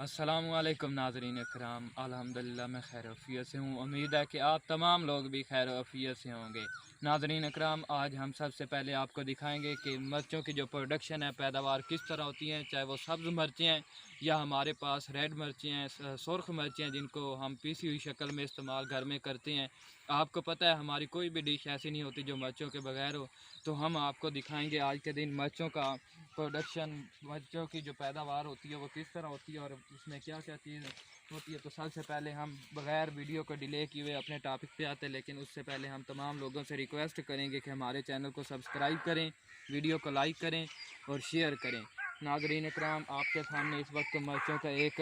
अस्सलामुअलैकुम नाज़रीन इकराम, अल्हम्दुलिल्लाह मैं खैर आफियत से हूँ। उम्मीद है कि आप तमाम लोग भी खैर आफियत से होंगे। नाज़रीन इकराम, आज हम सबसे पहले आपको दिखाएंगे कि मिर्चों की जो प्रोडक्शन है, पैदावार किस तरह होती है, चाहे वो सब्ज़ मिर्चें हैं या हमारे पास रेड मिर्चें हैं, सुर्ख मिर्चें हैं, जिनको हम पीसी हुई शक्ल में इस्तेमाल घर में करते हैं। आपको पता है हमारी कोई भी डिश ऐसी नहीं होती जो मिर्चों के बगैर हो। तो हम आपको दिखाएंगे आज के दिन मिर्चों का प्रोडक्शन, मिर्चों की जो पैदावार होती है वो किस तरह होती है और उसमें क्या क्या चीज़ होती है। तो सबसे पहले हम बग़ैर वीडियो को डिले किए हुए अपने टॉपिक पे आते हैं, लेकिन उससे पहले हम तमाम लोगों से रिक्वेस्ट करेंगे कि हमारे चैनल को सब्सक्राइब करें, वीडियो को लाइक करें और शेयर करें। नाज़रीन इकराम, आपके सामने इस वक्त मिर्चों का एक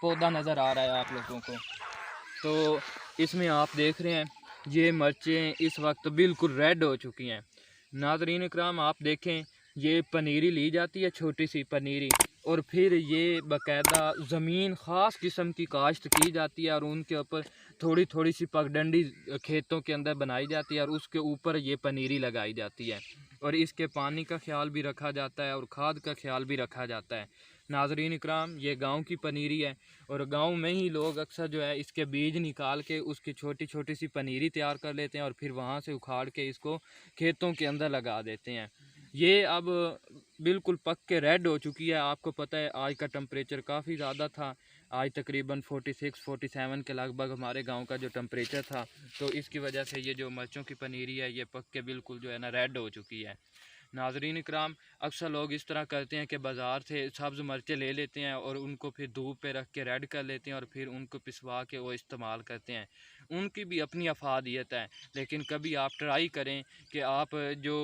पौधा नज़र आ रहा है आप लोगों को। तो इसमें आप देख रहे हैं ये मिर्चें इस वक्त बिल्कुल रेड हो चुकी हैं। नाज़रीन इकराम, आप देखें ये पनीरी ली जाती है, छोटी सी पनीरी, और फिर ये बाकायदा ज़मीन ख़ास किस्म की काश्त की जाती है और उनके ऊपर थोड़ी थोड़ी सी पगडंडी खेतों के अंदर बनाई जाती है और उसके ऊपर ये पनीरी लगाई जाती है और इसके पानी का ख्याल भी रखा जाता है और खाद का ख्याल भी रखा जाता है। नाज़रीन इकराम, ये गांव की पनीरी है और गांव में ही लोग अक्सर जो है इसके बीज निकाल के उसकी छोटी छोटी सी पनीरी तैयार कर लेते हैं और फिर वहाँ से उखाड़ के इसको खेतों के अंदर लगा देते हैं। ये अब बिल्कुल पक के रेड हो चुकी है। आपको पता है आज का टेम्परेचर काफ़ी ज़्यादा था, आज तकरीबन 46-47 के लगभग हमारे गांव का जो टेम्परेचर था। तो इसकी वजह से ये जो मिर्चों की पनीरी है ये पक के बिल्कुल जो है ना रेड हो चुकी है। नाजरीन इकराम, अक्सर लोग इस तरह करते हैं कि बाज़ार से सब्ज़ मिर्चें ले लेते हैं और उनको फिर धूप पे रख के रेड कर लेते हैं और फिर उनको पिसवा के वो इस्तेमाल करते हैं। उनकी भी अपनी अफादियत है, लेकिन कभी आप ट्राई करें कि आप जो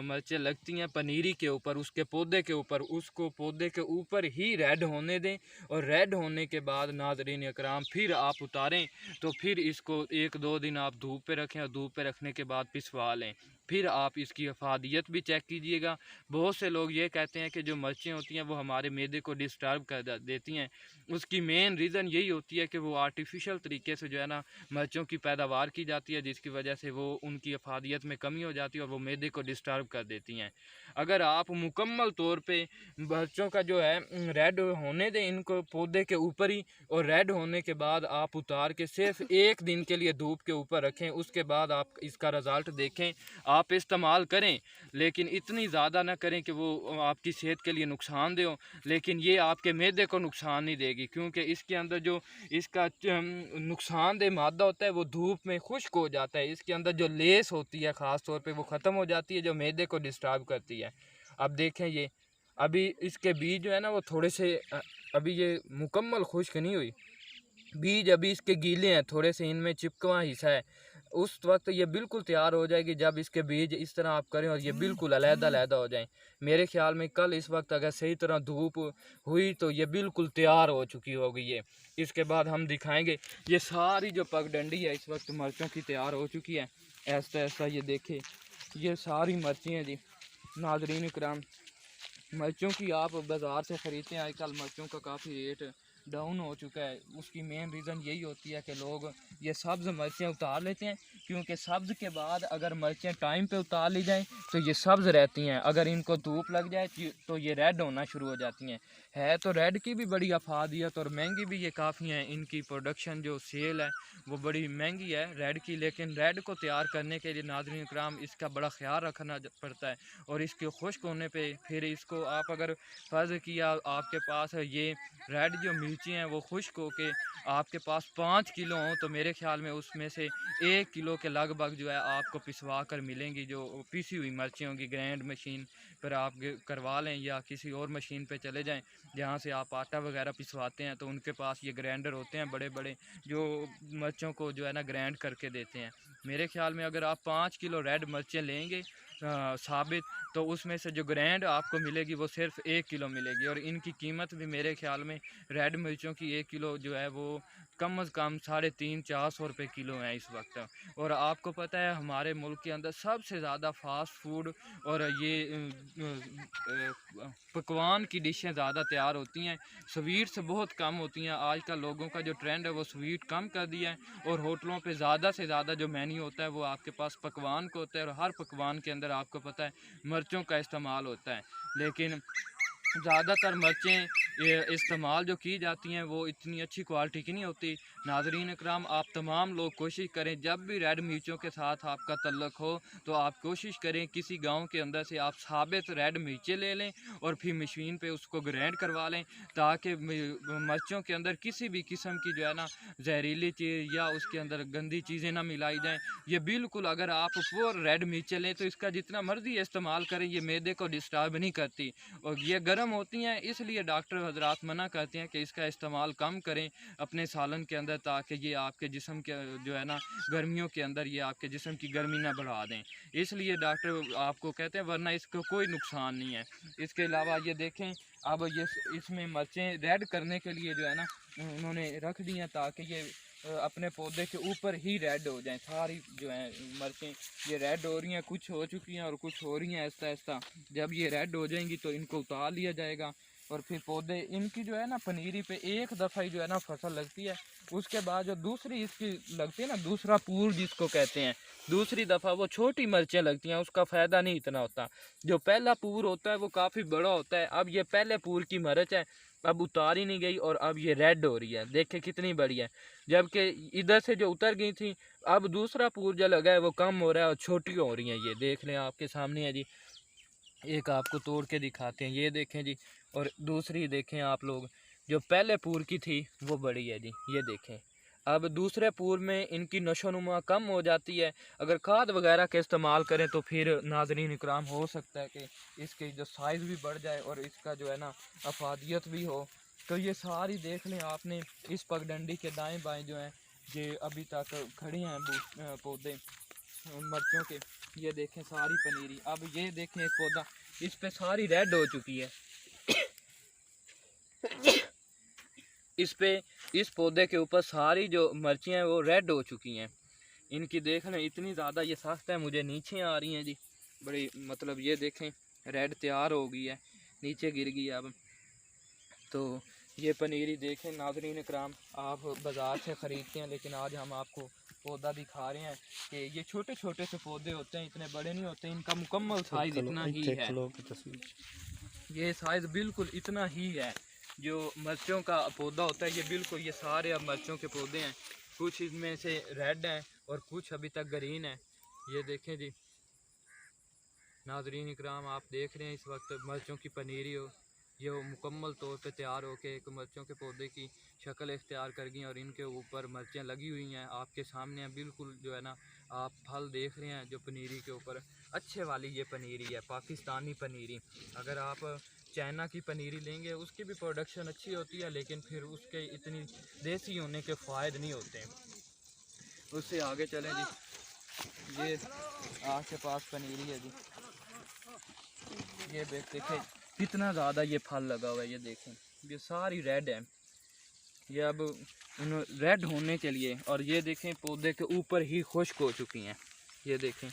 मिर्चें लगती हैं पनीरी के ऊपर, उसके पौधे के ऊपर, उसको पौधे के ऊपर ही रेड होने दें और रेड होने के बाद नाजरीन इकराम फिर आप उतारें। तो फिर इसको 1-2 दिन आप धूप पे रखें और धूप पे रखने के बाद पिसवा लें। फिर आप इसकी अफादियत भी चेक कीजिएगा। बहुत से लोग ये कहते हैं कि जो मिर्चें होती हैं वो हमारे मैदे को डिस्टर्ब कर देती हैं। उसकी मेन रीज़न यही होती है कि वो आर्टिफिशियल तरीके से जो है ना मिर्चों की पैदावार की जाती है, जिसकी वजह से वो उनकी अफादियत में कमी हो जाती है और वो मैदे को डिस्टर्ब कर देती हैं। अगर आप मुकम्मल तौर पे मिर्चों का जो है रेड होने दें इनको पौधे के ऊपर ही, और रेड होने के बाद आप उतार के सिर्फ 1 दिन के लिए धूप के ऊपर रखें, उसके बाद आप इसका रिज़ल्ट देखें। आप इस्तेमाल करें, लेकिन इतनी ज़्यादा ना करें कि वो आपकी सेहत के लिए नुकसानदेह हो, लेकिन ये आपके मैदे को नुकसान नहीं देगी, क्योंकि इसके अंदर जो इसका नुकसानदेह मादा होता है वो धूप में खुश्क हो जाता है। इसके अंदर जो लेस होती है ख़ास तौर पे वो ख़त्म हो जाती है, जो मैदे को डिस्टर्ब करती है। अब देखें ये अभी इसके बीज जो है ना वो थोड़े से अभी ये मुकम्मल खुश्क नहीं हुई, बीज अभी इसके गीले हैं, थोड़े से इनमें चिपकवा हिस्सा है। उस वक्त ये बिल्कुल तैयार हो जाएगी जब इसके बीज इस तरह आप करें और ये बिल्कुल अलहदा-अलहदा हो जाएं। मेरे ख्याल में कल इस वक्त अगर सही तरह धूप हुई तो ये बिल्कुल तैयार हो चुकी होगी ये। इसके बाद हम दिखाएंगे ये सारी जो पगडंडी है इस वक्त मिर्चों की तैयार हो चुकी है। ऐसा ये देखे, ये सारी मिर्चें हैं जी। नाजरीन इकराम, मिर्चों की आप बाज़ार से ख़रीदते हैं, आजकल मिर्चों का काफ़ी रेट डाउन हो चुका है। उसकी मेन रीज़न यही होती है कि लोग ये सब्ज़ मिर्चें उतार लेते हैं, क्योंकि सब्ज़ के बाद अगर मिर्चें टाइम पे उतार ली जाएं तो ये सब्ज़ रहती हैं, अगर इनको धूप लग जाए तो ये रेड होना शुरू हो जाती हैं। है तो रेड की भी बड़ी अफादियत और महंगी भी ये काफ़ी हैं, इनकी प्रोडक्शन जो सेल है वो बड़ी महंगी है रेड की, लेकिन रेड को तैयार करने के लिए नाज़रीन इकराम इसका बड़ा ख्याल रखना पड़ता है। और इसके खुश्क होने पे फिर इसको आप अगर फ़र्ज़ किया आपके पास ये रेड जो मिर्ची हैं वो खुश्क होके आपके पास 5 किलो हों, तो मेरे ख्याल में उसमें से 1 किलो के लगभग जो है आपको पिसवा कर मिलेंगी, जो पिसी हुई मिर्ची होंगी। ग्राइंड मशीन पर आप करवा लें या किसी और मशीन पे चले जाएं जहाँ से आप आटा वगैरह पिसवाते हैं, तो उनके पास ये ग्राइंडर होते हैं बड़े बड़े, जो मिर्चों को जो है ना ग्राइंड करके देते हैं। मेरे ख्याल में अगर आप 5 किलो रेड मिर्चें लेंगे साबित, तो उसमें से जो ग्रैंड आपको मिलेगी वो सिर्फ 1 किलो मिलेगी, और इनकी कीमत भी मेरे ख्याल में रेड मिर्चों की 1 किलो जो है वो कम अज़ कम 350-400 रुपये किलो है इस वक्त। और आपको पता है हमारे मुल्क के अंदर सबसे ज़्यादा फास्ट फूड और ये पकवान की डिशें ज़्यादा तैयार होती हैं, स्वीट्स बहुत कम होती हैं। आजकल लोगों का जो ट्रेंड है वो स्वीट कम कर दिया है और होटलों पे ज़्यादा से ज़्यादा जो मेन्यू होता है वो आपके पास पकवान का होता है, और हर पकवान के अंदर आपको पता है मिर्चों का इस्तेमाल होता है। लेकिन ज़्यादातर मिर्चें ये इस्तेमाल जो की जाती हैं वो इतनी अच्छी क्वालिटी की नहीं होती। नाज़रीन इकराम, आप तमाम लोग कोशिश करें, जब भी रेड मिर्चों के साथ आपका तल्लुक़ हो तो आप कोशिश करें किसी गांव के अंदर से आप साबित रेड मिर्चें ले लें और फिर मशीन पे उसको ग्राइंड करवा लें, ताकि मिर्चों के अंदर किसी भी किस्म की जो है ना जहरीली चीज़ या उसके अंदर गंदी चीज़ें ना मिलाई जाएँ। ये बिल्कुल, अगर आप प्योर रेड मिर्चें लें तो इसका जितना मर्ज़ी इस्तेमाल करें, ये मैदे को डिस्टर्ब नहीं करती और ये गर्म होती हैं, इसलिए डॉक्टर हजरात मना करते हैं कि इसका इस्तेमाल कम करें अपने सालन के अंदर, ताकि ये आपके जिस्म के जो है ना गर्मियों के अंदर ये आपके जिस्म की गर्मी ना बढ़ा दें, इसलिए डॉक्टर आपको कहते हैं, वरना इसका कोई नुकसान नहीं है। इसके अलावा ये देखें, अब ये इसमें मिर्चें रेड करने के लिए जो है ना उन्होंने रख दी हैं, ताकि ये अपने पौधे के ऊपर ही रेड हो जाएं। सारी जो है मिर्चें ये रेड हो रही हैं, कुछ हो चुकी हैं और कुछ हो रही हैं आहिस्ता आहिस्ता। जब ये रेड हो जाएंगी तो इनको उतार लिया जाएगा और फिर पौधे इनकी जो है ना पनीरी पे एक दफ़ा ही जो है ना फसल लगती है, उसके बाद जो दूसरी इसकी लगती है ना, दूसरा पूर जिसको कहते हैं, दूसरी दफ़ा वो छोटी मिर्चें लगती हैं, उसका फ़ायदा नहीं इतना होता। जो पहला पूर होता है वो काफ़ी बड़ा होता है। अब ये पहले पूर की मिर्च है, अब उतारी नहीं गई और अब ये रेड हो रही है, देखें कितनी बड़ी है, जबकि इधर से जो उतर गई थी अब दूसरा पूर जो लगा है वो कम हो रहा है और छोटी हो रही हैं। ये देख लें, आपके सामने है जी, एक आपको तोड़ के दिखाते हैं, ये देखें जी। और दूसरी देखें आप लोग, जो पहले पूर की थी वो बड़ी है जी, ये देखें। अब दूसरे पूर में इनकी नशोनुमा कम हो जाती है। अगर खाद वगैरह के इस्तेमाल करें तो फिर नाज़रीन इकराम हो सकता है कि इसकी जो साइज़ भी बढ़ जाए और इसका जो है ना अफादियत भी हो। तो ये सारी देख लें आपने, इस पगडंडी के दाएँ बाएँ जो हैं ये अभी तक खड़े हैं पौधे मिर्चों के, ये देखें सारी पनीरी। अब ये देखें एक पौधा, इस पे सारी रेड हो चुकी है इस पौधे के ऊपर सारी जो मिर्चियाँ हैं वो रेड हो चुकी हैं। इनकी देख लें इतनी ज़्यादा ये सख्त है, मुझे नीचे आ रही हैं जी बड़ी, मतलब ये देखें रेड तैयार हो गई है, नीचे गिर गई है अब। तो ये पनीरी देखें नाज़रीन इकराम, आप बाज़ार से ख़रीदते हैं, लेकिन आज हम आपको पौधा दिखा रहे हैं कि ये छोटे छोटे से पौधे होते हैं, इतने बड़े नहीं होते, इनका मुकम्मल साइज़ इतना ही है। ये साइज़ बिल्कुल इतना ही है। जो मिर्चों का पौधा होता है ये बिल्कुल, ये सारे अब मिर्चों के पौधे हैं, कुछ इसमें से रेड हैं और कुछ अभी तक ग्रीन है। ये देखें जी नाज़रीन इकराम, आप देख रहे हैं इस वक्त मिर्चों की पनीरी हो, ये मुकम्मल तौर पे तैयार होके एक मिर्चों के पौधे की शक्ल इख्तियार कर गई और इनके ऊपर मिर्चें लगी हुई हैं आपके सामने हैं। बिल्कुल जो है ना आप फल देख रहे हैं जो पनीरी के ऊपर अच्छे वाली ये पनीरी है, पाकिस्तानी पनीरी। अगर आप चाइना की पनीरी लेंगे उसकी भी प्रोडक्शन अच्छी होती है, लेकिन फिर उसके इतनी देसी होने के फ़ायदे नहीं होते। उससे आगे चलें जी, ये आपके पास पनीरी है जी, ये देखें कितना ज़्यादा ये फल लगा हुआ है, ये देखें ये सारी रेड है। ये अब रेड होने के लिए, और ये देखें पौधे के ऊपर ही खुश्क हो चुकी हैं, ये देखें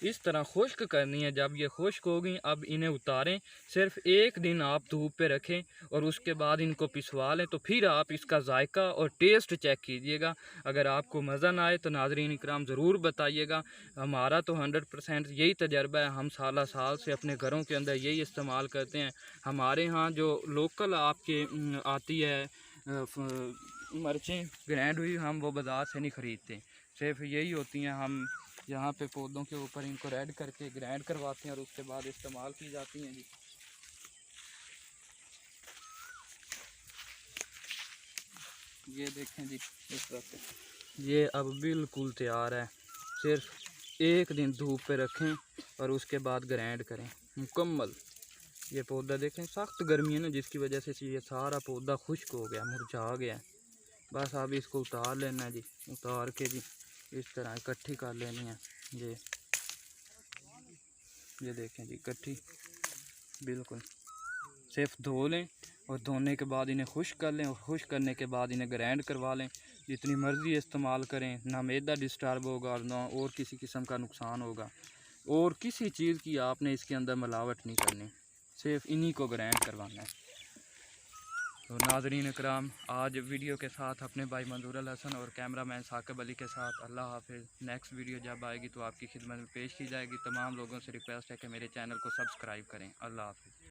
इस तरह खुश्क करनी है। जब ये खुश्क होगी अब इन्हें उतारें, सिर्फ एक दिन आप धूप पे रखें और उसके बाद इनको पिसवा लें, तो फिर आप इसका जायका और टेस्ट चेक कीजिएगा। अगर आपको मज़ा ना आए तो नाज़रीन इकराम ज़रूर बताइएगा। हमारा तो 100% यही तजर्बा है, हम साल से अपने घरों के अंदर यही इस्तेमाल करते हैं। हमारे यहाँ जो लोकल आपके आती है मिर्चें ग्राइंड हुई, हम वो बाज़ार से नहीं ख़रीदते, सिर्फ यही होती हैं। हम यहाँ पे पौधों के ऊपर इनको रेड करके ग्राइंड करवाते हैं और उसके बाद इस्तेमाल की जाती हैं जी। ये देखें जी इस वक्त ये अब बिल्कुल तैयार है, सिर्फ एक दिन धूप पे रखें और उसके बाद ग्राइंड करें मुकम्मल। ये पौधा देखें, सख्त गर्मी है ना जिसकी वजह से ये सारा पौधा खुश्क हो गया, मुरझा गया। बस अब इसको उतार लेना है जी, उतार के जी इस तरह इकट्ठी कर लेनी है। ये देखें जी इकट्ठी बिल्कुल, सिर्फ धो लें और धोने के बाद इन्हें खुश्क कर लें और खुश्क करने के बाद इन्हें ग्राइंड करवा लें। जितनी मर्ज़ी इस्तेमाल करें, ना मैदा डिस्टर्ब होगा और ना और किसी किस्म का नुकसान होगा, और किसी चीज़ की आपने इसके अंदर मिलावट नहीं करनी, सिर्फ इन्हीं को ग्राइंड करवाना है। तो नाज़रीन इकराम, आज वीडियो के साथ अपने भाई मंजूर अल हसन और कैमरामैन साकिब अली के साथ अल्लाह हाफिज़। नेक्स्ट वीडियो जब आएगी तो आपकी खिदमत में पेश की जाएगी। तमाम लोगों से रिक्वेस्ट है कि मेरे चैनल को सब्सक्राइब करें। अल्लाह हाफिज़।